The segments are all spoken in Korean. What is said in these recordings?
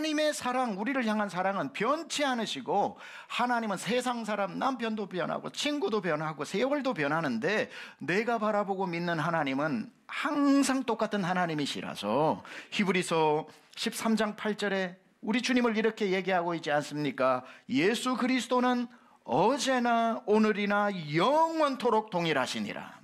하나님의 사랑, 우리를 향한 사랑은 변치 않으시고, 하나님은 세상 사람, 남편도 변하고 친구도 변하고 세월도 변하는데 내가 바라보고 믿는 하나님은 항상 똑같은 하나님이시라서 히브리서 13장 8절에 우리 주님을 이렇게 얘기하고 있지 않습니까? 예수 그리스도는 어제나 오늘이나 영원토록 동일하시니라.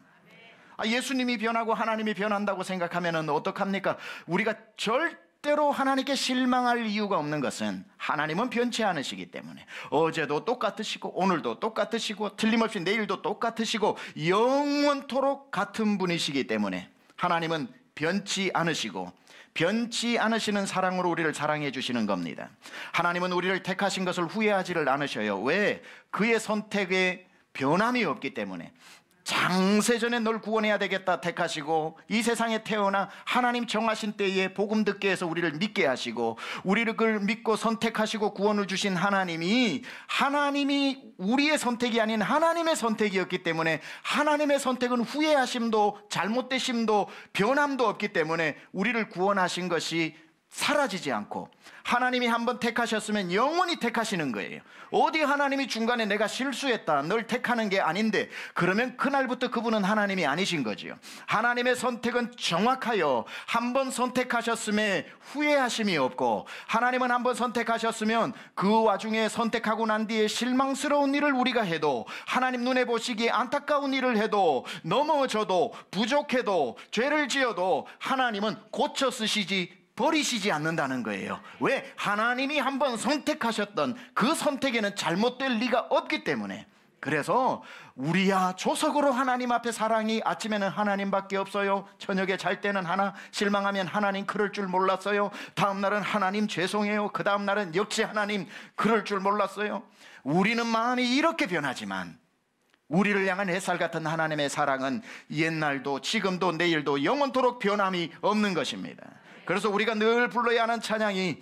예수님이 변하고 하나님이 변한다고 생각하면 어떡합니까? 우리가 절대로 하나님께 실망할 이유가 없는 것은 하나님은 변치 않으시기 때문에 어제도 똑같으시고 오늘도 똑같으시고 틀림없이 내일도 똑같으시고 영원토록 같은 분이시기 때문에 하나님은 변치 않으시고 변치 않으시는 사랑으로 우리를 사랑해 주시는 겁니다. 하나님은 우리를 택하신 것을 후회하지를 않으셔요. 왜? 그의 선택에 변함이 없기 때문에. 장세전에 널 구원해야 되겠다 택하시고 이 세상에 태어나 하나님 정하신 때에 복음 듣게 해서 우리를 믿게 하시고 우리를 믿고 선택하시고 구원을 주신 하나님이 우리의 선택이 아닌 하나님의 선택이었기 때문에 하나님의 선택은 후회하심도 잘못되심도 변함도 없기 때문에 우리를 구원하신 것이 사라지지 않고 하나님이 한번 택하셨으면 영원히 택하시는 거예요. 어디 하나님이 중간에 내가 실수했다, 널 택하는 게 아닌데, 그러면 그날부터 그분은 하나님이 아니신 거지요. 하나님의 선택은 정확하여 한번 선택하셨음에 후회하심이 없고, 하나님은 한번 선택하셨으면 그 와중에 선택하고 난 뒤에 실망스러운 일을 우리가 해도, 하나님 눈에 보시기에 안타까운 일을 해도, 넘어져도 부족해도 죄를 지어도 하나님은 고쳐 쓰시지 버리시지 않는다는 거예요. 왜? 하나님이 한번 선택하셨던 그 선택에는 잘못될 리가 없기 때문에. 그래서 우리야 조석으로 하나님 앞에 사랑이, 아침에는 하나님밖에 없어요, 저녁에 잘 때는 하나, 실망하면 하나님 그럴 줄 몰랐어요, 다음 날은 하나님 죄송해요, 그 다음 날은 역시 하나님 그럴 줄 몰랐어요. 우리는 마음이 이렇게 변하지만 우리를 향한 햇살 같은 하나님의 사랑은 옛날도 지금도 내일도 영원토록 변함이 없는 것입니다. 그래서 우리가 늘 불러야 하는 찬양이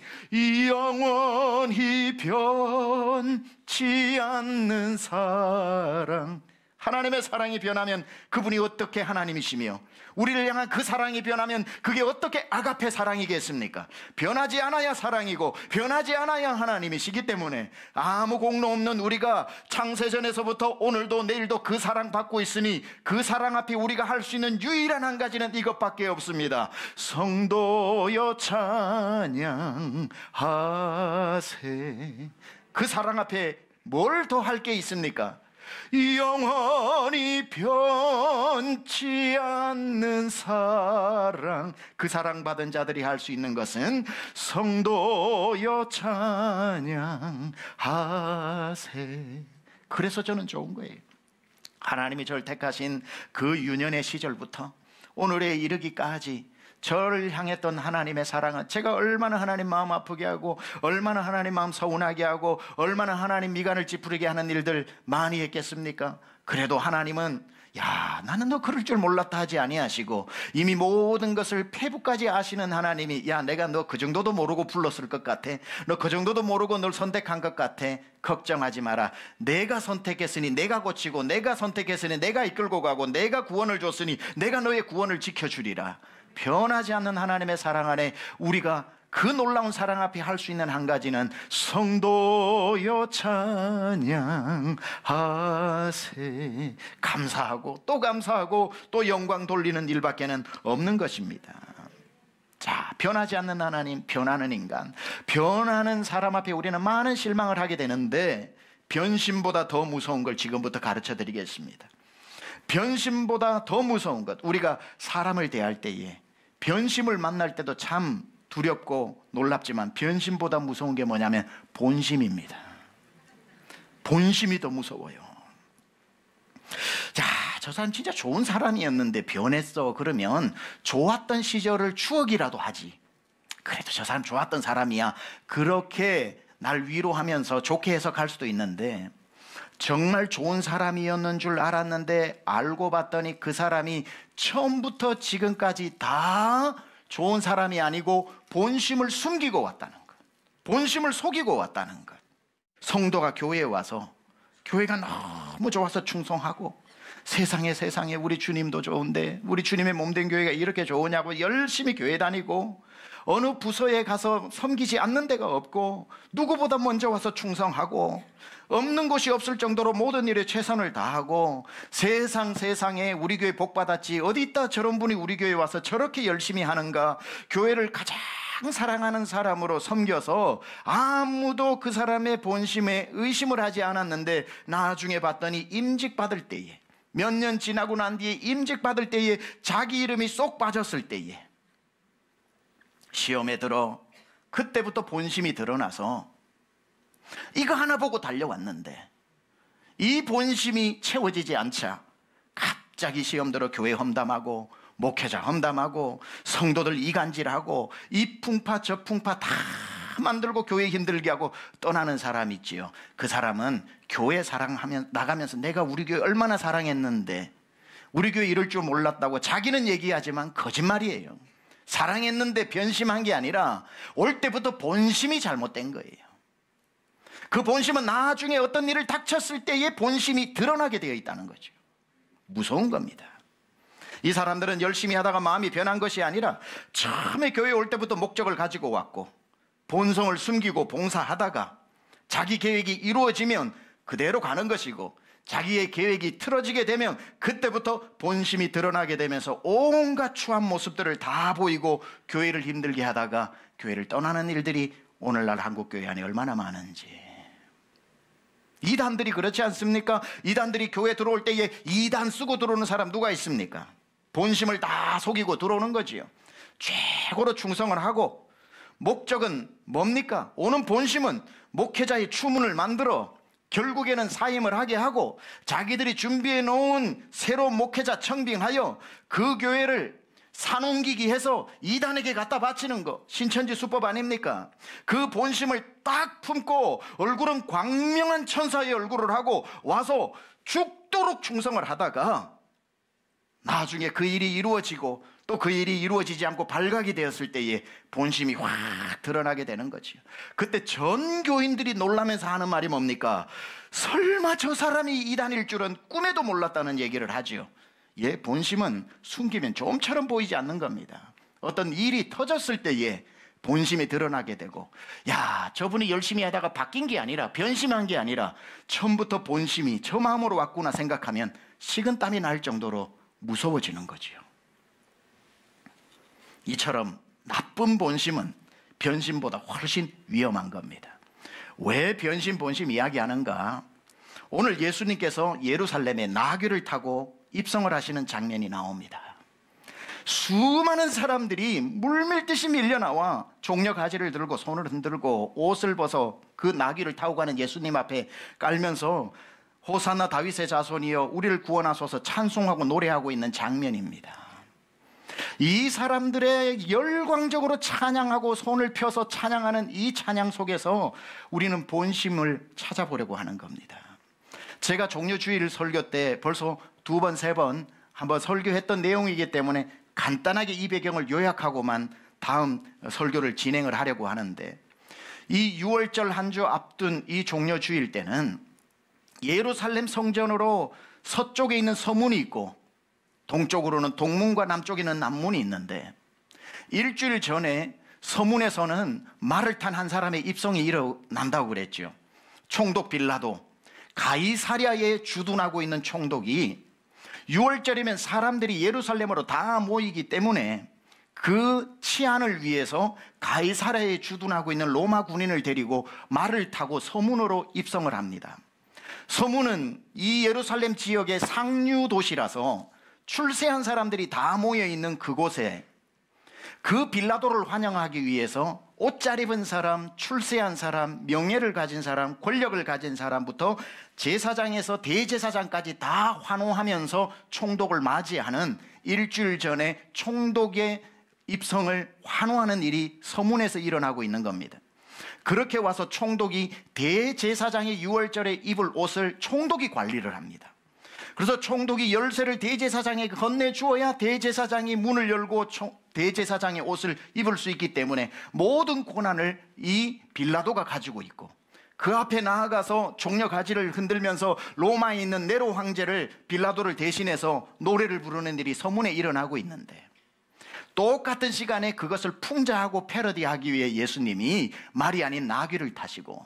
영원히 변치 않는 사랑. 하나님의 사랑이 변하면 그분이 어떻게 하나님이시며, 우리를 향한 그 사랑이 변하면 그게 어떻게 아가페 사랑이겠습니까? 변하지 않아야 사랑이고 변하지 않아야 하나님이시기 때문에 아무 공로 없는 우리가 창세전에서부터 오늘도 내일도 그 사랑 받고 있으니, 그 사랑 앞에 우리가 할 수 있는 유일한 한 가지는 이것밖에 없습니다. 성도여 찬양하세. 그 사랑 앞에 뭘 더 할 게 있습니까? 영원히 변치 않는 사랑. 그 사랑받은 자들이 할 수 있는 것은 성도여 찬양하세. 그래서 저는 좋은 거예요. 하나님이 저를 택하신 그 유년의 시절부터 오늘에 이르기까지 저를 향했던 하나님의 사랑은, 제가 얼마나 하나님 마음 아프게 하고 얼마나 하나님 마음 서운하게 하고 얼마나 하나님 미간을 찌푸리게 하는 일들 많이 했겠습니까? 그래도 하나님은 야, 나는 너 그럴 줄 몰랐다 하지 아니하시고, 이미 모든 것을 폐부까지 아시는 하나님이, 야, 내가 너 그 정도도 모르고 불렀을 것 같아, 너 그 정도도 모르고 널 선택한 것 같아, 걱정하지 마라, 내가 선택했으니 내가 고치고, 내가 선택했으니 내가 이끌고 가고, 내가 구원을 줬으니 내가 너의 구원을 지켜주리라. 변하지 않는 하나님의 사랑 안에 우리가 그 놀라운 사랑 앞에 할 수 있는 한 가지는 성도여 찬양하세. 감사하고 또 감사하고 또 영광 돌리는 일밖에는 없는 것입니다. 자, 변하지 않는 하나님, 변하는 인간, 변하는 사람 앞에 우리는 많은 실망을 하게 되는데, 변심보다 더 무서운 걸 지금부터 가르쳐 드리겠습니다. 변심보다 더 무서운 것, 우리가 사람을 대할 때에, 변심을 만날 때도 참 두렵고 놀랍지만 변심보다 무서운 게 뭐냐면 본심입니다. 본심이 더 무서워요. 자, 저 사람 진짜 좋은 사람이었는데 변했어. 그러면 좋았던 시절을 추억이라도 하지. 그래도 저 사람 좋았던 사람이야, 그렇게 날 위로하면서 좋게 해석할 수도 있는데, 정말 좋은 사람이었는 줄 알았는데 알고 봤더니 그 사람이 처음부터 지금까지 다 좋은 사람이 아니고 본심을 숨기고 왔다는 것, 본심을 속이고 왔다는 것. 성도가 교회에 와서 교회가 너무 좋아서 충성하고, 세상에 우리 주님도 좋은데 우리 주님의 몸된 교회가 이렇게 좋으냐고 열심히 교회 다니고, 어느 부서에 가서 섬기지 않는 데가 없고, 누구보다 먼저 와서 충성하고, 없는 곳이 없을 정도로 모든 일에 최선을 다하고, 세상에 우리 교회 복 받았지, 어디 있다 저런 분이 우리 교회에 와서 저렇게 열심히 하는가, 교회를 가장 사랑하는 사람으로 섬겨서 아무도 그 사람의 본심에 의심을 하지 않았는데, 나중에 봤더니 임직받을 때에, 몇 년 지나고 난 뒤에 임직받을 때에 자기 이름이 쏙 빠졌을 때에, 시험에 들어 그때부터 본심이 드러나서 이거 하나 보고 달려왔는데, 이 본심이 채워지지 않자 갑자기 시험 들어 교회 험담하고 목회자 험담하고 성도들 이간질하고 이 풍파 저 풍파 다 만들고 교회 힘들게 하고 떠나는 사람 있지요. 그 사람은 교회 사랑하면 나가면서 내가 우리 교회 얼마나 사랑했는데, 우리 교회 이럴 줄 몰랐다고 자기는 얘기하지만 거짓말이에요. 사랑했는데 변심한 게 아니라 올 때부터 본심이 잘못된 거예요. 그 본심은 나중에 어떤 일을 닥쳤을 때의 본심이 드러나게 되어 있다는 거죠. 무서운 겁니다. 이 사람들은 열심히 하다가 마음이 변한 것이 아니라 처음에 교회 올 때부터 목적을 가지고 왔고 본성을 숨기고 봉사하다가 자기 계획이 이루어지면 그대로 가는 것이고, 자기의 계획이 틀어지게 되면 그때부터 본심이 드러나게 되면서 온갖 추한 모습들을 다 보이고 교회를 힘들게 하다가 교회를 떠나는 일들이 오늘날 한국교회 안에 얼마나 많은지. 이단들이 그렇지 않습니까? 이단들이 교회 들어올 때에 이단 쓰고 들어오는 사람 누가 있습니까? 본심을 다 속이고 들어오는 거지요. 최고로 충성을 하고, 목적은 뭡니까? 오는 본심은 목회자의 추문을 만들어 결국에는 사임을 하게 하고 자기들이 준비해 놓은 새로운 목회자 청빙하여 그 교회를 산옮기기 해서 이단에게 갖다 바치는 거, 신천지 수법 아닙니까? 그 본심을 딱 품고 얼굴은 광명한 천사의 얼굴을 하고 와서 죽도록 충성을 하다가 나중에 그 일이 이루어지고 또 그 일이 이루어지지 않고 발각이 되었을 때에 본심이 확 드러나게 되는 거지요. 그때 전 교인들이 놀라면서 하는 말이 뭡니까? 설마 저 사람이 이단일 줄은 꿈에도 몰랐다는 얘기를 하지요. 예, 본심은 숨기면 좀처럼 보이지 않는 겁니다. 어떤 일이 터졌을 때에 본심이 드러나게 되고, 야, 저분이 열심히 하다가 바뀐 게 아니라, 변심한 게 아니라 처음부터 본심이 저 마음으로 왔구나 생각하면 식은땀이 날 정도로 무서워지는 거지요. 이처럼 나쁜 본심은 변심보다 훨씬 위험한 겁니다. 왜 변심, 본심 이야기하는가? 오늘 예수님께서 예루살렘에 나귀를 타고 입성을 하시는 장면이 나옵니다. 수많은 사람들이 물밀듯이 밀려나와 종려 가지를 들고 손을 흔들고 옷을 벗어 그 나귀를 타고 가는 예수님 앞에 깔면서 호산나 다윗의 자손이여 우리를 구원하소서 찬송하고 노래하고 있는 장면입니다. 이 사람들의 열광적으로 찬양하고 손을 펴서 찬양하는 이 찬양 속에서 우리는 본심을 찾아보려고 하는 겁니다. 제가 종려주일 설교 때 벌써 2번, 3번 한번 설교했던 내용이기 때문에 간단하게 이 배경을 요약하고만 다음 설교를 진행을 하려고 하는데, 이 6월절 한 주 앞둔 이 종려주일 때는 예루살렘 성전으로 서쪽에 있는 서문이 있고 동쪽으로는 동문과 남쪽에는 남문이 있는데, 일주일 전에 서문에서는 말을 탄 한 사람의 입성이 일어난다고 그랬죠. 총독 빌라도, 가이사랴에 주둔하고 있는 총독이 6월절이면 사람들이 예루살렘으로 다 모이기 때문에 그 치안을 위해서 가이사랴에 주둔하고 있는 로마 군인을 데리고 말을 타고 서문으로 입성을 합니다. 서문은 이 예루살렘 지역의 상류 도시라서 출세한 사람들이 다 모여있는 그곳에 그 빌라도를 환영하기 위해서 옷 잘 입은 사람, 출세한 사람, 명예를 가진 사람, 권력을 가진 사람부터 제사장에서 대제사장까지 다 환호하면서 총독을 맞이하는, 일주일 전에 총독의 입성을 환호하는 일이 서문에서 일어나고 있는 겁니다. 그렇게 와서 총독이 대제사장이 6월절에 입을 옷을 총독이 관리를 합니다. 그래서 총독이 열쇠를 대제사장에게 건네주어야 대제사장이 문을 열고 대제사장의 옷을 입을 수 있기 때문에 모든 권한을 이 빌라도가 가지고 있고, 그 앞에 나아가서 종려 가지를 흔들면서 로마에 있는 네로 황제를, 빌라도를 대신해서 노래를 부르는 일이 서문에 일어나고 있는데, 똑같은 시간에 그것을 풍자하고 패러디하기 위해 예수님이 말이 아닌 나귀를 타시고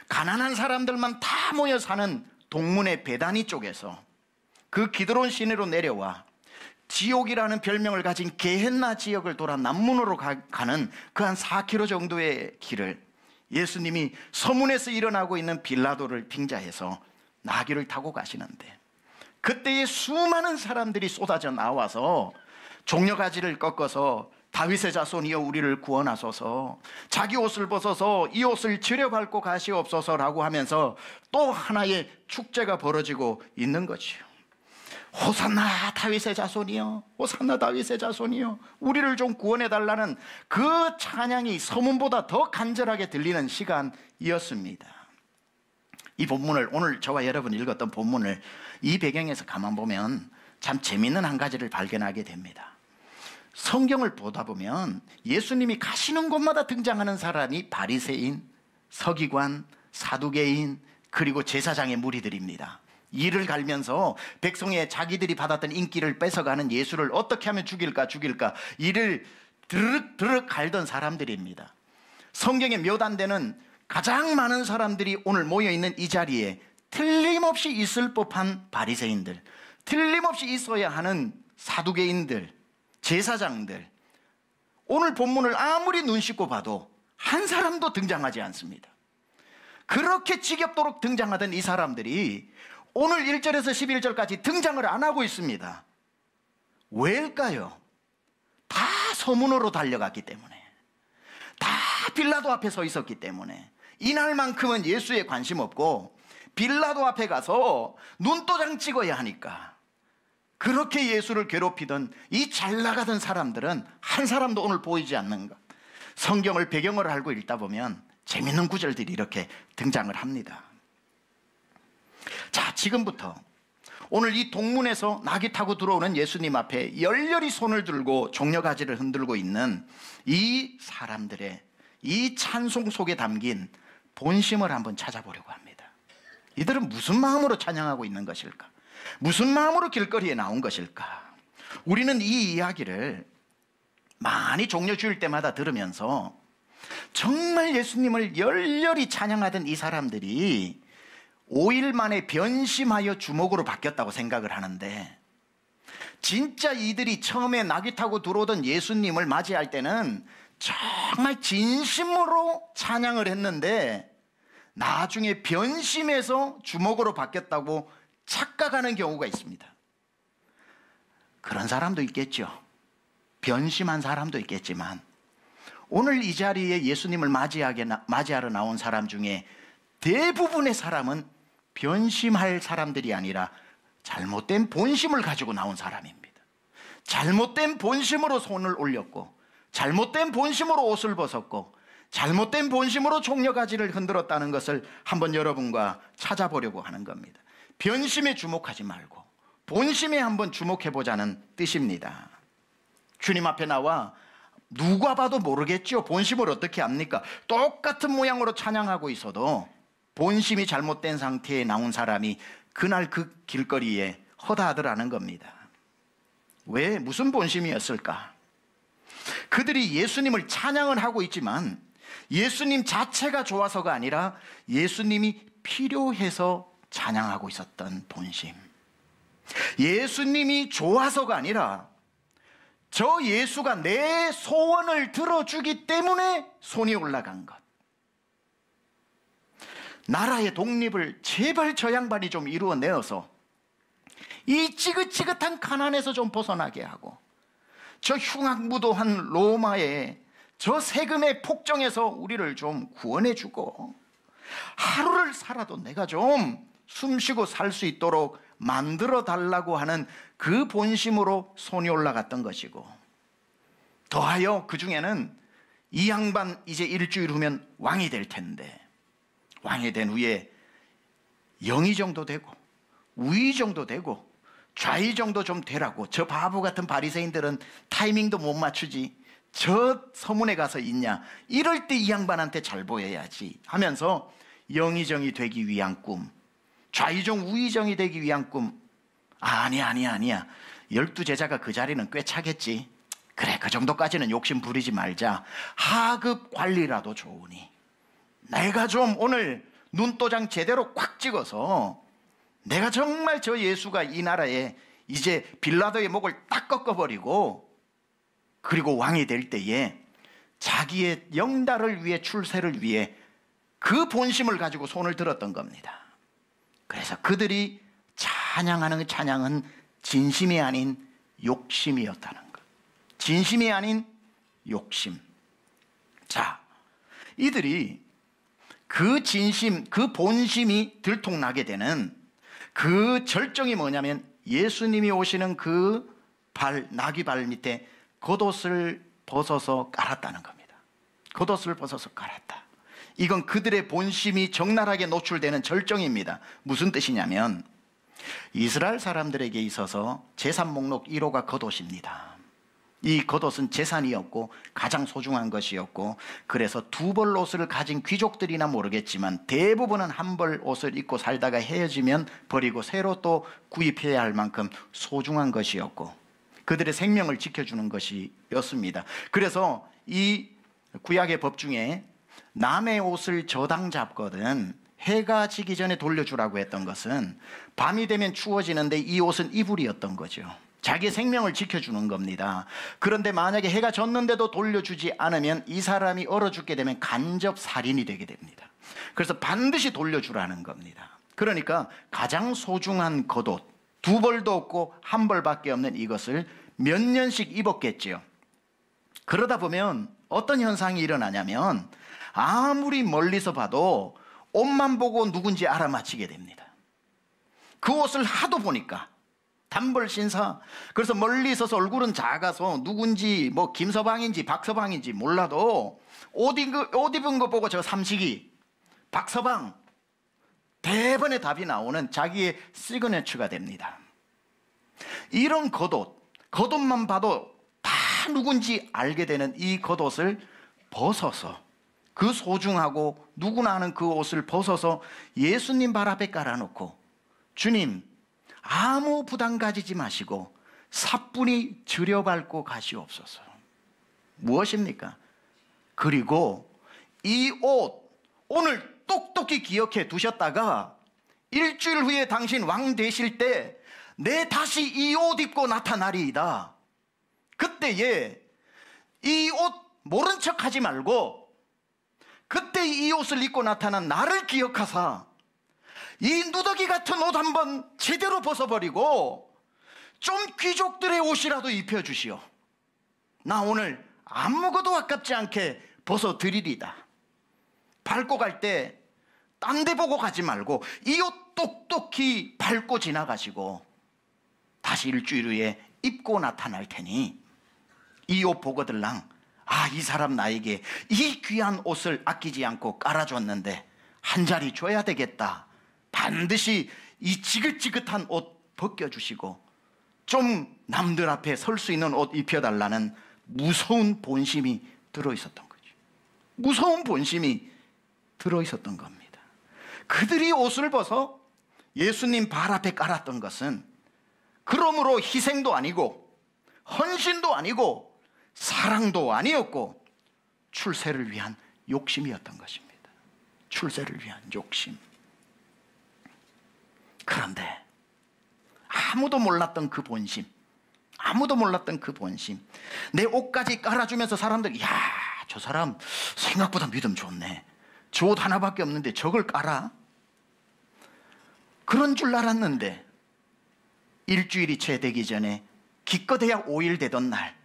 가난한 사람들만 다 모여 사는 동문의 베다니 쪽에서 그 기드론 시내로 내려와 지옥이라는 별명을 가진 게헨나 지역을 돌아 남문으로 가는 그 한 4km 정도의 길을 예수님이 서문에서 일어나고 있는 빌라도를 빙자해서 나귀를 타고 가시는데, 그때에 수많은 사람들이 쏟아져 나와서 종려가지를 꺾어서 다윗의 자손이여 우리를 구원하소서, 자기 옷을 벗어서 이 옷을 지려밟고 가시옵소서라고 하면서 또 하나의 축제가 벌어지고 있는 거지요. 호산나 다윗의 자손이여, 호산나 다윗의 자손이여 우리를 좀 구원해달라는 그 찬양이 서문보다 더 간절하게 들리는 시간이었습니다. 이 본문을, 오늘 저와 여러분 읽었던 본문을 이 배경에서 가만 보면 참 재미있는 한 가지를 발견하게 됩니다. 성경을 보다 보면 예수님이 가시는 곳마다 등장하는 사람이 바리새인, 서기관, 사두개인, 그리고 제사장의 무리들입니다. 이를 갈면서 백성의 자기들이 받았던 인기를 뺏어가는 예수를 어떻게 하면 죽일까 이를 드륵드륵 갈던 사람들입니다. 성경에 몇 안 되는 가장 많은 사람들이 오늘 모여있는 이 자리에 틀림없이 있을 법한 바리새인들, 틀림없이 있어야 하는 사두개인들, 제사장들, 오늘 본문을 아무리 눈 씻고 봐도 한 사람도 등장하지 않습니다. 그렇게 지겹도록 등장하던 이 사람들이 오늘 1절에서 11절까지 등장을 안 하고 있습니다. 왜일까요? 다 소문으로 달려갔기 때문에, 다 빌라도 앞에 서 있었기 때문에, 이날만큼은 예수에 관심 없고 빌라도 앞에 가서 눈도장 찍어야 하니까 그렇게 예수를 괴롭히던 이 잘 나가던 사람들은 한 사람도 오늘 보이지 않는 것. 성경을 배경을 알고 읽다 보면 재밌는 구절들이 이렇게 등장을 합니다. 자, 지금부터 오늘 이 동문에서 나귀 타고 들어오는 예수님 앞에 열렬히 손을 들고 종려가지를 흔들고 있는 이 사람들의 이 찬송 속에 담긴 본심을 한번 찾아보려고 합니다. 이들은 무슨 마음으로 찬양하고 있는 것일까? 무슨 마음으로 길거리에 나온 것일까? 우리는 이 이야기를 많이 종려주일 때마다 들으면서 정말 예수님을 열렬히 찬양하던 이 사람들이 5일 만에 변심하여 주목으로 바뀌었다고 생각을 하는데, 진짜 이들이 처음에 나귀 타고 들어오던 예수님을 맞이할 때는 정말 진심으로 찬양을 했는데 나중에 변심해서 주목으로 바뀌었다고 착각하는 경우가 있습니다. 그런 사람도 있겠죠. 변심한 사람도 있겠지만 오늘 이 자리에 예수님을 맞이하러 나온 사람 중에 대부분의 사람은 변심할 사람들이 아니라 잘못된 본심을 가지고 나온 사람입니다. 잘못된 본심으로 손을 올렸고, 잘못된 본심으로 옷을 벗었고, 잘못된 본심으로 종려가지를 흔들었다는 것을 한번 여러분과 찾아보려고 하는 겁니다. 변심에 주목하지 말고 본심에 한번 주목해보자는 뜻입니다. 주님 앞에 나와 누가 봐도 모르겠죠. 본심을 어떻게 압니까? 똑같은 모양으로 찬양하고 있어도 본심이 잘못된 상태에 나온 사람이 그날 그 길거리에 허다하더라는 겁니다. 왜? 무슨 본심이었을까? 그들이 예수님을 찬양을 하고 있지만 예수님 자체가 좋아서가 아니라 예수님이 필요해서 찬양하고 있었던 본심. 예수님이 좋아서가 아니라 저 예수가 내 소원을 들어주기 때문에 손이 올라간 것. 나라의 독립을 제발 저 양반이 좀 이루어내어서 이 지긋지긋한 가난에서 좀 벗어나게 하고, 저 흉악무도한 로마의 저 세금의 폭정에서 우리를 좀 구원해주고, 하루를 살아도 내가 좀 숨쉬고 살 수 있도록 만들어 달라고 하는 그 본심으로 손이 올라갔던 것이고, 더하여 그 중에는 이 양반 이제 일주일 후면 왕이 될 텐데, 왕이 된 후에 영의 정도 되고 우의 정도 되고 좌의 정도 좀 되라고, 저 바보 같은 바리새인들은 타이밍도 못 맞추지 저 서문에 가서 있냐, 이럴 때 이 양반한테 잘 보여야지 하면서 영의정이 되기 위한 꿈, 좌의정 우의정이 되기 위한 꿈. 아니야 12제자가 그 자리는 꽤 차겠지. 그래, 그 정도까지는 욕심 부리지 말자. 하급 관리라도 좋으니 내가 좀 오늘 눈도장 제대로 꽉 찍어서 내가 정말 저 예수가 이 나라에 이제 빌라도의 목을 딱 꺾어버리고, 그리고 왕이 될 때에 자기의 영달을 위해, 출세를 위해 그 본심을 가지고 손을 들었던 겁니다. 그래서 그들이 찬양하는 찬양은 진심이 아닌 욕심이었다는 것. 진심이 아닌 욕심. 자, 이들이 그 진심, 그 본심이 들통나게 되는 그 절정이 뭐냐면 예수님이 오시는 그 나귀 발 밑에 겉옷을 벗어서 깔았다는 겁니다. 겉옷을 벗어서 깔았다. 이건 그들의 본심이 적나라하게 노출되는 절정입니다. 무슨 뜻이냐면 이스라엘 사람들에게 있어서 제산 목록 1호가 겉옷입니다. 이 겉옷은 재산이었고 가장 소중한 것이었고, 그래서 두 벌 옷을 가진 귀족들이나 모르겠지만 대부분은 한 벌 옷을 입고 살다가 헤어지면 버리고 새로 또 구입해야 할 만큼 소중한 것이었고 그들의 생명을 지켜주는 것이었습니다. 그래서 이 구약의 법 중에 남의 옷을 저당 잡거든 해가 지기 전에 돌려주라고 했던 것은 밤이 되면 추워지는데 이 옷은 이불이었던 거죠. 자기의 생명을 지켜주는 겁니다. 그런데 만약에 해가 졌는데도 돌려주지 않으면 이 사람이 얼어 죽게 되면 간접 살인이 되게 됩니다. 그래서 반드시 돌려주라는 겁니다. 그러니까 가장 소중한 겉옷, 두 벌도 없고 한 벌밖에 없는 이것을 몇 년씩 입었겠지요. 그러다 보면 어떤 현상이 일어나냐면 아무리 멀리서 봐도 옷만 보고 누군지 알아맞히게 됩니다. 그 옷을 하도 보니까 단벌 신사. 그래서 멀리 있어서 얼굴은 작아서 누군지 뭐 김서방인지 박서방인지 몰라도 옷 입은 거 보고 저 삼식이 박서방, 대번에 답이 나오는 자기의 시그니처가 됩니다. 이런 겉옷만 봐도 다 누군지 알게 되는 이 겉옷을 벗어서, 그 소중하고 누구나 아는 그 옷을 벗어서 예수님 발 앞에 깔아놓고, 주님 아무 부담 가지지 마시고 사뿐히 들여밟고 가시옵소서. 무엇입니까? 그리고 이 옷 오늘 똑똑히 기억해 두셨다가 일주일 후에 당신 왕 되실 때 내 다시 이 옷 입고 나타나리이다. 그때에 이 옷 모른 척 하지 말고 그때 이 옷을 입고 나타난 나를 기억하사 이 누더기 같은 옷 한번 제대로 벗어버리고 좀 귀족들의 옷이라도 입혀주시오. 나 오늘 아무것도 아깝지 않게 벗어드리리다. 밟고 갈 때 딴 데 보고 가지 말고 이 옷 똑똑히 밟고 지나가시고 다시 일주일 후에 입고 나타날 테니 이 옷 보거들랑 아, 이 사람 나에게 이 귀한 옷을 아끼지 않고 깔아줬는데 한 자리 줘야 되겠다. 반드시 이 지긋지긋한 옷 벗겨주시고 좀 남들 앞에 설 수 있는 옷 입혀달라는 무서운 본심이 들어있었던 거죠. 무서운 본심이 들어있었던 겁니다. 그들이 옷을 벗어 예수님 발 앞에 깔았던 것은 그러므로 희생도 아니고 헌신도 아니고 사랑도 아니었고 출세를 위한 욕심이었던 것입니다. 출세를 위한 욕심. 그런데 아무도 몰랐던 그 본심, 내 옷까지 깔아주면서 사람들이 야, 저 사람 생각보다 믿음 좋네. 저 옷 하나밖에 없는데 저걸 깔아? 그런 줄 알았는데 일주일이 채 되기 전에 기껏해야 5일 되던 날,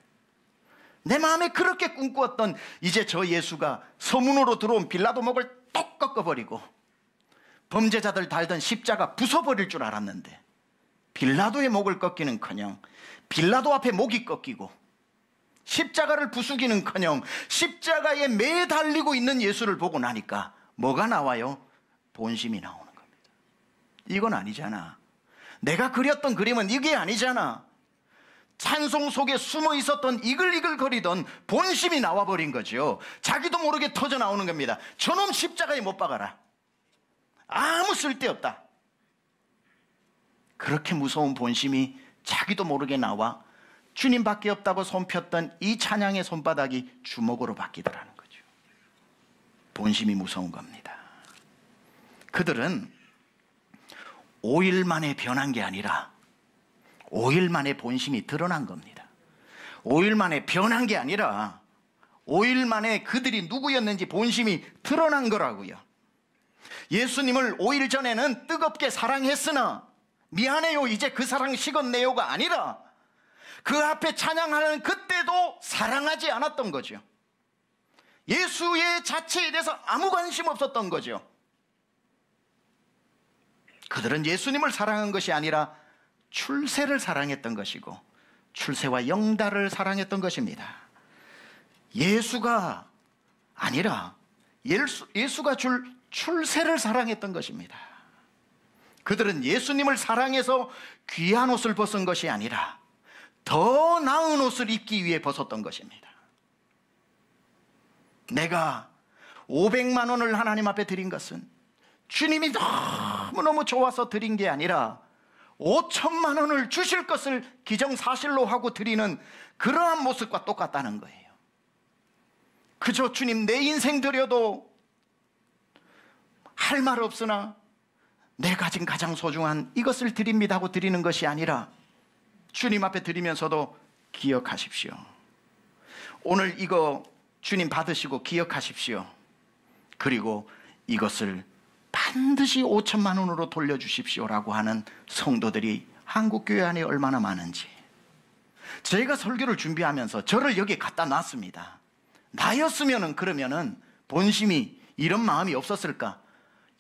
내 마음에 그렇게 꿈꾸었던 이제 저 예수가 서문으로 들어온 빌라도 목을 똑 꺾어버리고 범죄자들 달던 십자가 부숴버릴 줄 알았는데 빌라도의 목을 꺾기는커녕 빌라도 앞에 목이 꺾이고 십자가를 부수기는커녕 십자가에 매달리고 있는 예수를 보고 나니까 뭐가 나와요? 본심이 나오는 겁니다. 이건 아니잖아. 내가 그렸던 그림은 이게 아니잖아. 찬송 속에 숨어 있었던 이글이글거리던 본심이 나와버린 거죠. 자기도 모르게 터져 나오는 겁니다. 저놈 십자가에 못 박아라. 아무 쓸데없다. 그렇게 무서운 본심이 자기도 모르게 나와 주님밖에 없다고 손폈던 이 찬양의 손바닥이 주먹으로 바뀌더라는 거죠. 본심이 무서운 겁니다. 그들은 5일 만에 변한 게 아니라 5일 만에 본심이 드러난 겁니다. 5일 만에 변한 게 아니라 5일 만에 그들이 누구였는지 본심이 드러난 거라고요. 예수님을 5일 전에는 뜨겁게 사랑했으나 미안해요, 이제 그 사랑 식었네요가 아니라 그 앞에 찬양하는 그때도 사랑하지 않았던 거죠. 예수의 자체에 대해서 아무 관심 없었던 거죠. 그들은 예수님을 사랑한 것이 아니라 출세를 사랑했던 것이고 출세와 영달을 사랑했던 것입니다. 예수가 아니라 예수가 줄 출세를 사랑했던 것입니다. 그들은 예수님을 사랑해서 귀한 옷을 벗은 것이 아니라 더 나은 옷을 입기 위해 벗었던 것입니다. 내가 500만 원을 하나님 앞에 드린 것은 주님이 너무너무 좋아서 드린 게 아니라 5천만 원을 주실 것을 기정사실로 하고 드리는 그러한 모습과 똑같다는 거예요. 그저 주님 내 인생 드려도 할 말 없으나 내 가진 가장 소중한 이것을 드립니다 하고 드리는 것이 아니라 주님 앞에 드리면서도 기억하십시오. 오늘 이거 주님 받으시고 기억하십시오. 그리고 이것을 반드시 5천만 원으로 돌려주십시오라고 하는 성도들이 한국교회 안에 얼마나 많은지. 제가 설교를 준비하면서 저를 여기 갖다 놨습니다. 나였으면은 그러면은 본심이 이런 마음이 없었을까?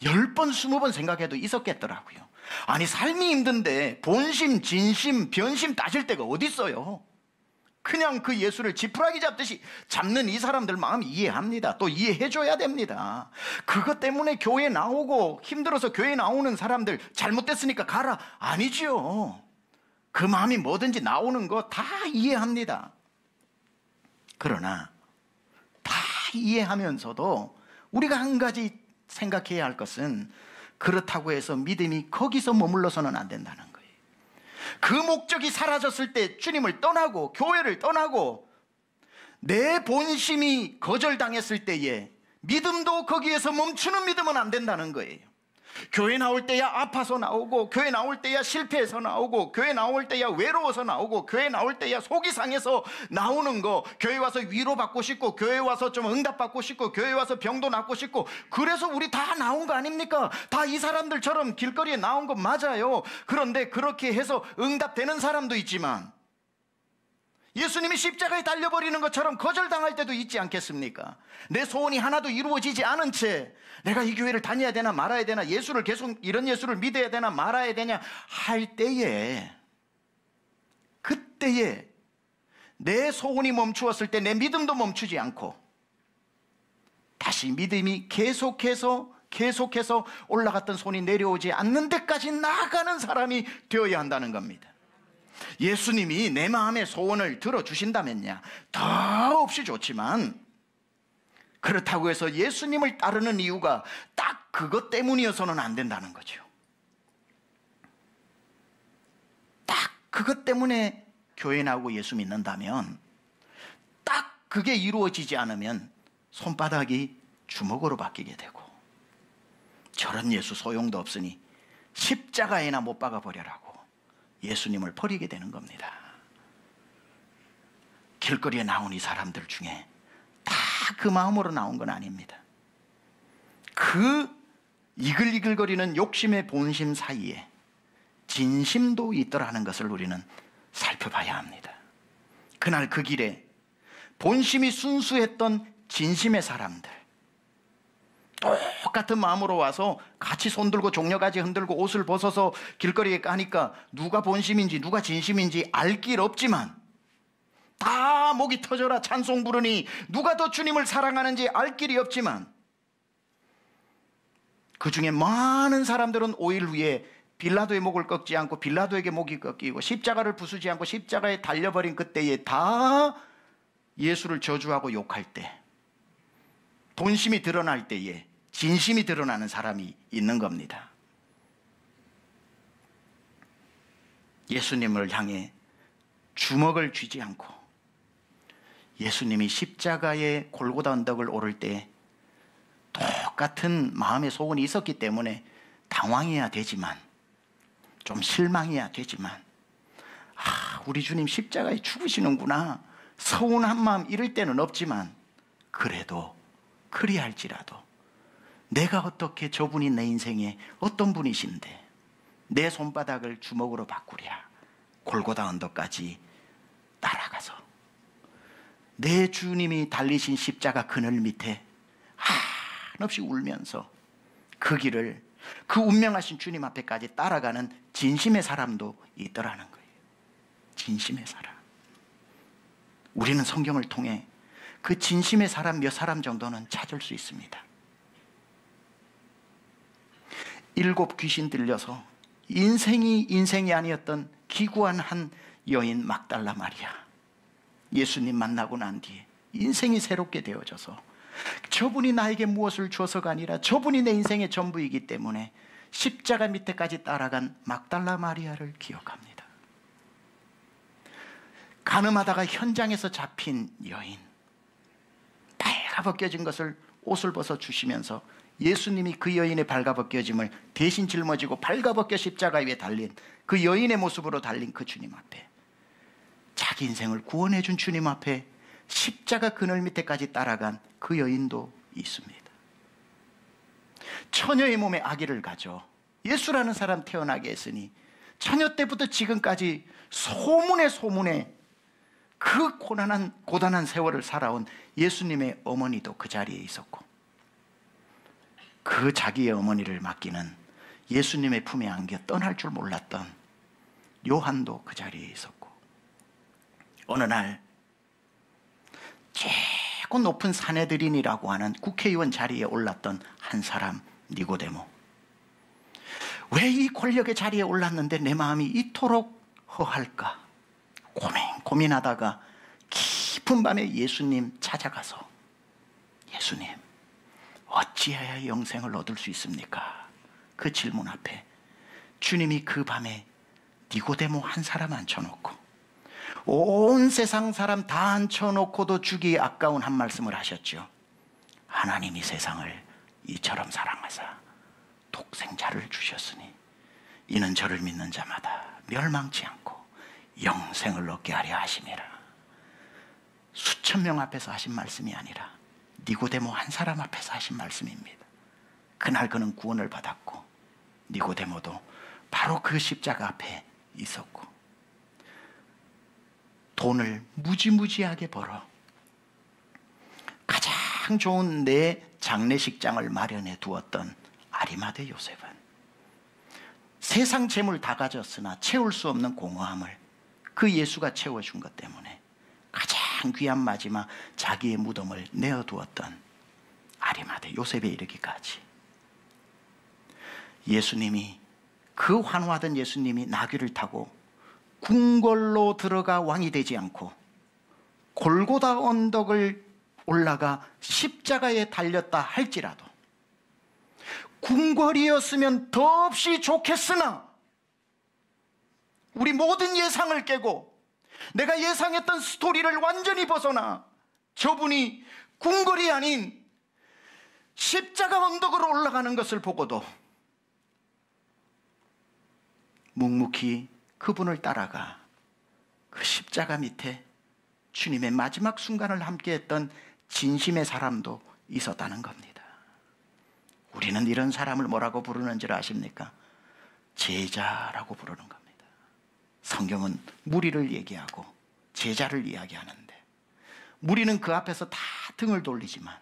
10번 20번 생각해도 있었겠더라고요. 아니 삶이 힘든데 본심, 진심, 변심 따질 데가 어디 있어요? 그냥 그 예수를 지푸라기 잡듯이 잡는 이 사람들 마음 이해합니다. 또 이해해줘야 됩니다. 그것 때문에 교회 나오고 힘들어서 교회 나오는 사람들 잘못됐으니까 가라 아니지요. 그 마음이 뭐든지 나오는 거 다 이해합니다. 그러나 다 이해하면서도 우리가 한 가지 생각해야 할 것은 그렇다고 해서 믿음이 거기서 머물러서는 안 된다는 거예요. 그 목적이 사라졌을 때 주님을 떠나고 교회를 떠나고 내 본심이 거절당했을 때에 믿음도 거기에서 멈추는 믿음은 안 된다는 거예요. 교회 나올 때야 아파서 나오고, 교회 나올 때야 실패해서 나오고, 교회 나올 때야 외로워서 나오고, 교회 나올 때야 속이 상해서 나오는 거, 교회 와서 위로받고 싶고, 교회 와서 좀 응답받고 싶고, 교회 와서 병도 낫고 싶고, 그래서 우리 다 나온 거 아닙니까? 다 이 사람들처럼 길거리에 나온 거 맞아요. 그런데 그렇게 해서 응답되는 사람도 있지만 예수님이 십자가에 달려버리는 것처럼 거절당할 때도 있지 않겠습니까? 내 소원이 하나도 이루어지지 않은 채 내가 이 교회를 다녀야 되나 말아야 되나, 예수를 계속 이런 예수를 믿어야 되나 말아야 되냐 할 때에, 그때에 내 소원이 멈추었을 때 내 믿음도 멈추지 않고 다시 믿음이 계속해서 올라갔던 손이 내려오지 않는 데까지 나아가는 사람이 되어야 한다는 겁니다. 예수님이 내 마음의 소원을 들어주신다면야 더없이 좋지만, 그렇다고 해서 예수님을 따르는 이유가 딱 그것 때문이어서는 안 된다는 거죠. 딱 그것 때문에 교회 나오고 예수 믿는다면, 딱 그게 이루어지지 않으면 손바닥이 주먹으로 바뀌게 되고, 저런 예수 소용도 없으니 십자가에나 못 박아버려라고 예수님을 버리게 되는 겁니다. 길거리에 나온 이 사람들 중에 다 그 마음으로 나온 건 아닙니다. 그 이글이글거리는 욕심의 본심 사이에 진심도 있더라는 것을 우리는 살펴봐야 합니다. 그날 그 길에 본심이 순수했던 진심의 사람들, 똑같은 마음으로 와서 같이 손들고 종려가지 흔들고 옷을 벗어서 길거리에 가니까 누가 본심인지 누가 진심인지 알 길 없지만, 다 목이 터져라 찬송 부르니 누가 더 주님을 사랑하는지 알 길이 없지만, 그 중에 많은 사람들은 5일 후에 빌라도의 목을 꺾지 않고 빌라도에게 목이 꺾이고 십자가를 부수지 않고 십자가에 달려버린 그때에 다 예수를 저주하고 욕할 때, 본심이 드러날 때에 진심이 드러나는 사람이 있는 겁니다. 예수님을 향해 주먹을 쥐지 않고 예수님이 십자가의 골고다 언덕을 오를 때 똑같은 마음의 소원이 있었기 때문에 당황해야 되지만, 좀 실망해야 되지만, 우리 주님 십자가에 죽으시는구나 서운한 마음 이럴 때는 없지만, 그래도 그리할지라도 내가 어떻게 저분이 내 인생에 어떤 분이신데 내 손바닥을 주먹으로 바꾸랴, 골고다 언덕까지 따라가서 내 주님이 달리신 십자가 그늘 밑에 한없이 울면서 그 길을, 그 운명하신 주님 앞에까지 따라가는 진심의 사람도 있더라는 거예요. 진심의 사람. 우리는 성경을 통해 그 진심의 사람 몇 사람 정도는 찾을 수 있습니다. 7 귀신 들려서 인생이 아니었던 기구한 한 여인 막달라 마리아, 예수님 만나고 난 뒤에 인생이 새롭게 되어져서 저분이 나에게 무엇을 주어서가 아니라 저분이 내 인생의 전부이기 때문에 십자가 밑에까지 따라간 막달라 마리아를 기억합니다. 가늠하다가 현장에서 잡힌 여인, 발가벗겨진 것을 옷을 벗어 주시면서 예수님이 그 여인의 발가벗겨짐을 대신 짊어지고 발가벗겨 십자가 위에 달린 그 여인의 모습으로 달린 그 주님 앞에, 자기 인생을 구원해 준 주님 앞에 십자가 그늘 밑에까지 따라간 그 여인도 있습니다. 처녀의 몸에 아기를 가져 예수라는 사람 태어나게 했으니 처녀 때부터 지금까지 소문에 그 고단한 세월을 살아온 예수님의 어머니도 그 자리에 있었고, 그 자기의 어머니를 맡기는 예수님의 품에 안겨 떠날 줄 몰랐던 요한도 그 자리에 있었고, 어느 날 최고 높은 사내들인이라고 하는 국회의원 자리에 올랐던 한 사람 니고데모, 왜 이 권력의 자리에 올랐는데 내 마음이 이토록 허할까 고민하다가 깊은 밤에 예수님 찾아가서, 예수님, 어찌해야 영생을 얻을 수 있습니까? 그 질문 앞에 주님이 그 밤에 니고데모 한 사람 앉혀놓고 온 세상 사람 다 앉혀놓고도 주기 아까운 한 말씀을 하셨죠. 하나님이 세상을 이처럼 사랑하사 독생자를 주셨으니 이는 저를 믿는 자마다 멸망치 않고 영생을 얻게 하려 하심이라. 수천 명 앞에서 하신 말씀이 아니라 니고데모 한 사람 앞에서 하신 말씀입니다. 그날 그는 구원을 받았고, 니고데모도 바로 그 십자가 앞에 있었고, 돈을 무지무지하게 벌어 가장 좋은 내 장례식장을 마련해 두었던 아리마대 요셉은 세상 재물 다 가졌으나 채울 수 없는 공허함을 그 예수가 채워준 것 때문에 가장 귀한 마지막 자기의 무덤을 내어두었던 아리마대 요셉에 이르기까지, 예수님이, 그 환호하던 예수님이 나귀를 타고 궁궐로 들어가 왕이 되지 않고 골고다 언덕을 올라가 십자가에 달렸다 할지라도 궁궐이었으면 더없이 좋겠으나 우리 모든 예상을 깨고 내가 예상했던 스토리를 완전히 벗어나 저분이 궁궐이 아닌 십자가 언덕으로 올라가는 것을 보고도 묵묵히 그분을 따라가 그 십자가 밑에 주님의 마지막 순간을 함께했던 진심의 사람도 있었다는 겁니다. 우리는 이런 사람을 뭐라고 부르는 줄 아십니까? 제자라고 부르는 겁니다. 성경은 무리를 얘기하고 제자를 이야기하는데, 무리는 그 앞에서 다 등을 돌리지만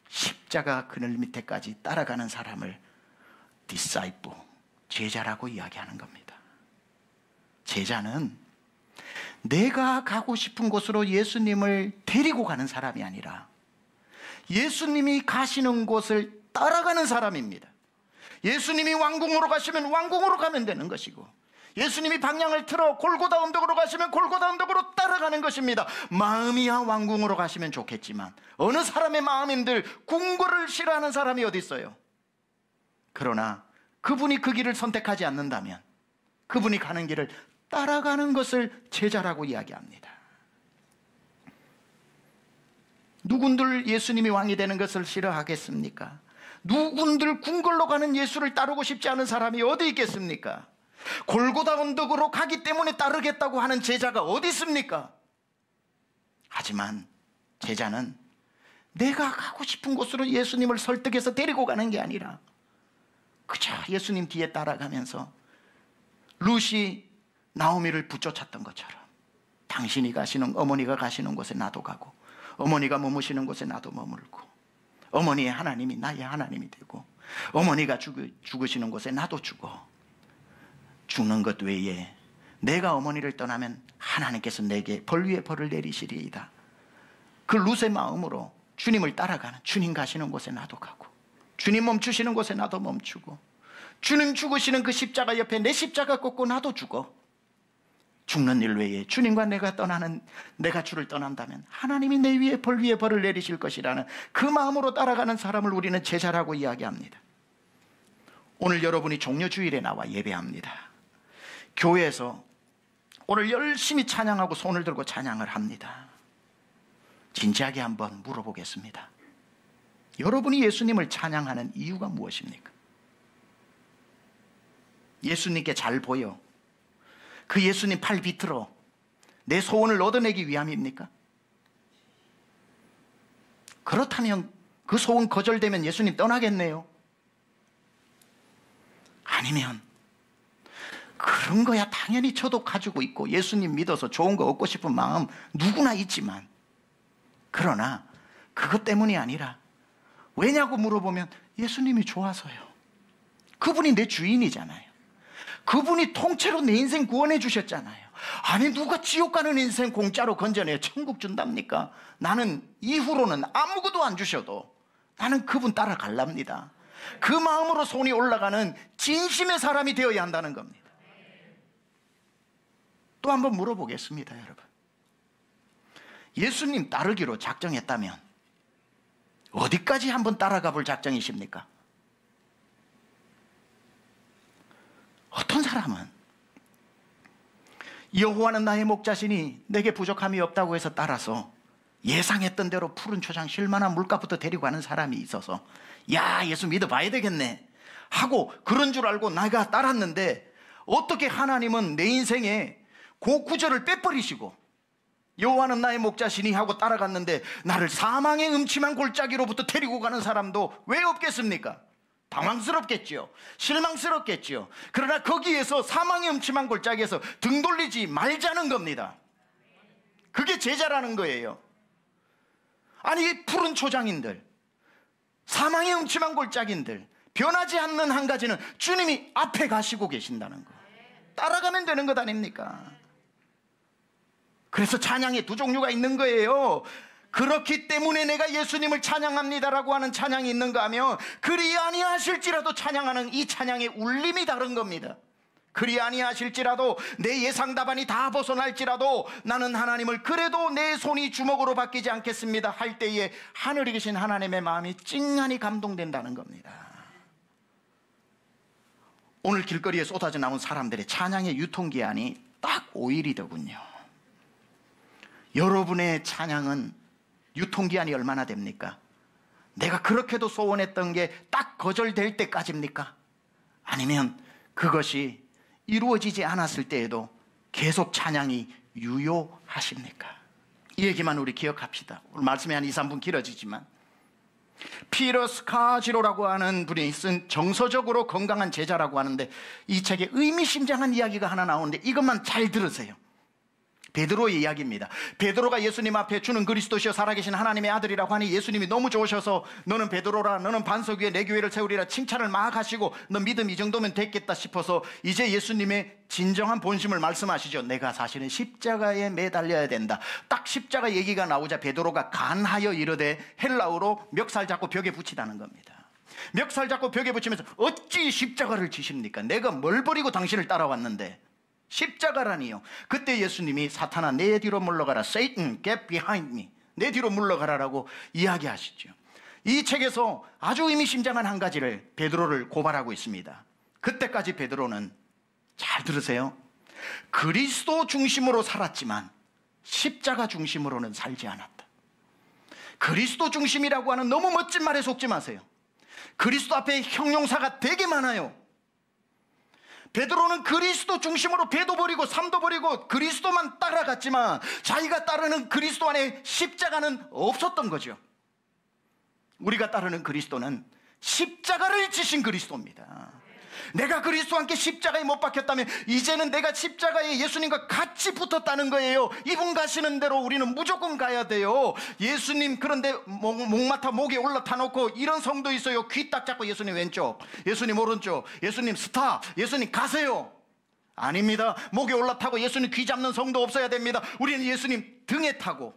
십자가 그늘 밑에까지 따라가는 사람을 디사이플, 제자라고 이야기하는 겁니다. 제자는 내가 가고 싶은 곳으로 예수님을 데리고 가는 사람이 아니라 예수님이 가시는 곳을 따라가는 사람입니다. 예수님이 왕궁으로 가시면 왕궁으로 가면 되는 것이고, 예수님이 방향을 틀어 골고다 언덕으로 가시면 골고다 언덕으로 따라가는 것입니다. 마음이야 왕궁으로 가시면 좋겠지만 어느 사람의 마음인들 궁궐을 싫어하는 사람이 어디 있어요? 그러나 그분이 그 길을 선택하지 않는다면 그분이 가는 길을 따라가는 것을 제자라고 이야기합니다. 누군들 예수님이 왕이 되는 것을 싫어하겠습니까? 누군들 궁궐로 가는 예수를 따르고 싶지 않은 사람이 어디 있겠습니까? 골고다 언덕으로 가기 때문에 따르겠다고 하는 제자가 어디 있습니까? 하지만 제자는 내가 가고 싶은 곳으로 예수님을 설득해서 데리고 가는 게 아니라 그저 예수님 뒤에 따라가면서 룻이 나오미를 붙쫓았던 것처럼 당신이 가시는, 어머니가 가시는 곳에 나도 가고 어머니가 머무시는 곳에 나도 머물고 어머니의 하나님이 나의 하나님이 되고 어머니가 죽으시는 곳에 나도 죽어 죽는 것 외에 내가 어머니를 떠나면 하나님께서 내게 벌 위에 벌을 내리시리이다. 그 룻의 마음으로 주님을 따라가는, 주님 가시는 곳에 나도 가고 주님 멈추시는 곳에 나도 멈추고 주님 죽으시는 그 십자가 옆에 내 십자가 꽂고 나도 죽어. 죽는 일 외에 주님과 내가 주를 떠난다면 하나님이 내 위에 벌 위에 벌을 내리실 것이라는 그 마음으로 따라가는 사람을 우리는 제자라고 이야기합니다. 오늘 여러분이 종려주일에 나와 예배합니다. 교회에서 오늘 열심히 찬양하고 손을 들고 찬양을 합니다. 진지하게 한번 물어보겠습니다. 여러분이 예수님을 찬양하는 이유가 무엇입니까? 예수님께 잘 보여, 그 예수님 팔 비틀어 내 소원을 얻어내기 위함입니까? 그렇다면 그 소원 거절되면 예수님 떠나겠네요? 아니면 그런 거야 당연히 저도 가지고 있고 예수님 믿어서 좋은 거 얻고 싶은 마음 누구나 있지만, 그러나 그것 때문이 아니라, 왜냐고 물어보면 예수님이 좋아서요. 그분이 내 주인이잖아요. 그분이 통째로 내 인생 구원해 주셨잖아요. 아니 누가 지옥 가는 인생 공짜로 건져내요? 천국 준답니까? 나는 이후로는 아무것도 안 주셔도 나는 그분 따라갈랍니다. 그 마음으로 손이 올라가는 진심의 사람이 되어야 한다는 겁니다. 또 한번 물어보겠습니다, 여러분. 예수님 따르기로 작정했다면 어디까지 한번 따라가 볼 작정이십니까? 어떤 사람은 여호와는 나의 목자시니 내게 부족함이 없다고 해서 따라서 예상했던 대로 푸른 초장 쉴만한 물가부터 데리고 가는 사람이 있어서, 야, 예수 믿어봐야 되겠네 하고 그런 줄 알고 내가 따랐는데, 어떻게 하나님은 내 인생에 그 구절을 빼버리시고 여호와는 나의 목자시니 하고 따라갔는데 나를 사망의 음침한 골짜기로부터 데리고 가는 사람도 왜 없겠습니까? 당황스럽겠죠. 실망스럽겠죠. 그러나 거기에서 사망의 음침한 골짜기에서 등 돌리지 말자는 겁니다. 그게 제자라는 거예요. 아니 푸른 초장인들, 사망의 음침한 골짜기인들, 변하지 않는 한 가지는 주님이 앞에 가시고 계신다는 거. 따라가면 되는 것 아닙니까? 그래서 찬양에 두 종류가 있는 거예요. 그렇기 때문에 내가 예수님을 찬양합니다라고 하는 찬양이 있는가 하면, 그리 아니하실지라도 찬양하는 이 찬양의 울림이 다른 겁니다. 그리 아니하실지라도 내 예상 답안이 다 벗어날지라도 나는 하나님을 그래도 내 손이 주먹으로 바뀌지 않겠습니다 할 때에 하늘에 계신 하나님의 마음이 찡하니 감동된다는 겁니다. 오늘 길거리에 쏟아져 나온 사람들의 찬양의 유통기한이 딱 5일이더군요. 여러분의 찬양은 유통기한이 얼마나 됩니까? 내가 그렇게도 소원했던 게 딱 거절될 때까지입니까? 아니면 그것이 이루어지지 않았을 때에도 계속 찬양이 유효하십니까? 이 얘기만 우리 기억합시다. 오늘 말씀이 한 2, 3분 길어지지만, 피터 스카지로라고 하는 분이 쓴 정서적으로 건강한 제자라고 하는데, 이 책에 의미심장한 이야기가 하나 나오는데 이것만 잘 들으세요. 베드로의 이야기입니다. 베드로가 예수님 앞에 주는 그리스도시여 살아계신 하나님의 아들이라고 하니 예수님이 너무 좋으셔서 너는 베드로라, 너는 반석 위에 내 교회를 세우리라 칭찬을 막 하시고, 너 믿음 이 정도면 됐겠다 싶어서 이제 예수님의 진정한 본심을 말씀하시죠. 내가 사실은 십자가에 매달려야 된다. 딱 십자가 얘기가 나오자 베드로가 간하여 이르되, 헬라어로 멱살 잡고 벽에 붙이다는 겁니다. 멱살 잡고 벽에 붙이면서 어찌 십자가를 지십니까? 내가 뭘 버리고 당신을 따라왔는데 십자가라니요. 그때 예수님이 사탄아 내 뒤로 물러가라, Satan get behind me, 내 뒤로 물러가라라고 이야기하시죠. 이 책에서 아주 의미심장한 한 가지를 베드로를 고발하고 있습니다. 그때까지 베드로는, 잘 들으세요, 그리스도 중심으로 살았지만 십자가 중심으로는 살지 않았다. 그리스도 중심이라고 하는 너무 멋진 말에 속지 마세요. 그리스도 앞에 형용사가 되게 많아요. 베드로는 그리스도 중심으로 배도 버리고 삶도 버리고 그리스도만 따라갔지만 자기가 따르는 그리스도 안에 십자가는 없었던 거죠. 우리가 따르는 그리스도는 십자가를 지신 그리스도입니다. 내가 그리스도와 함께 십자가에 못 박혔다면 이제는 내가 십자가에 예수님과 같이 붙었다는 거예요. 이분 가시는 대로 우리는 무조건 가야 돼요. 예수님 그런데 목마타 목에 올라타 놓고 이런 성도 있어요. 귀 딱 잡고 예수님 왼쪽, 예수님 오른쪽, 예수님 스탑, 예수님 가세요. 아닙니다. 목에 올라타고 예수님 귀 잡는 성도 없어야 됩니다. 우리는 예수님 등에 타고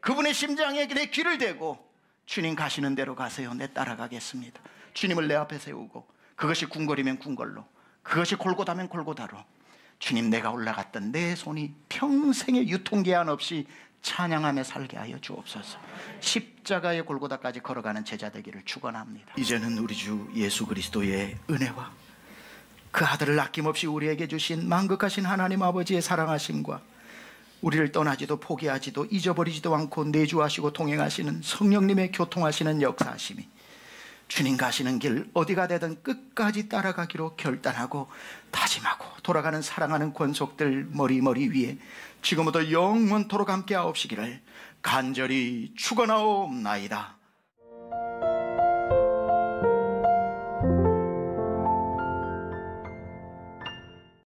그분의 심장에 내 귀를 대고, 주님 가시는 대로 가세요. 내 따라가겠습니다. 주님을 내 앞에 세우고, 그것이 궁궐이면 궁궐로, 그것이 골고다면 골고다로 주님, 내가 올라갔던 내 손이 평생에 유통기한 없이 찬양하며 살게 하여 주옵소서. 십자가의 골고다까지 걸어가는 제자 되기를 축원합니다. 이제는 우리 주 예수 그리스도의 은혜와 그 아들을 아낌없이 우리에게 주신 만극하신 하나님 아버지의 사랑하심과 우리를 떠나지도 포기하지도 잊어버리지도 않고 내주하시고 동행하시는 성령님의 교통하시는 역사하심이 주님 가시는 길 어디가 되든 끝까지 따라가기로 결단하고 다짐하고 돌아가는 사랑하는 권속들 머리 위에 지금부터 영원토록 함께 하옵시기를 간절히 축원하옵나이다.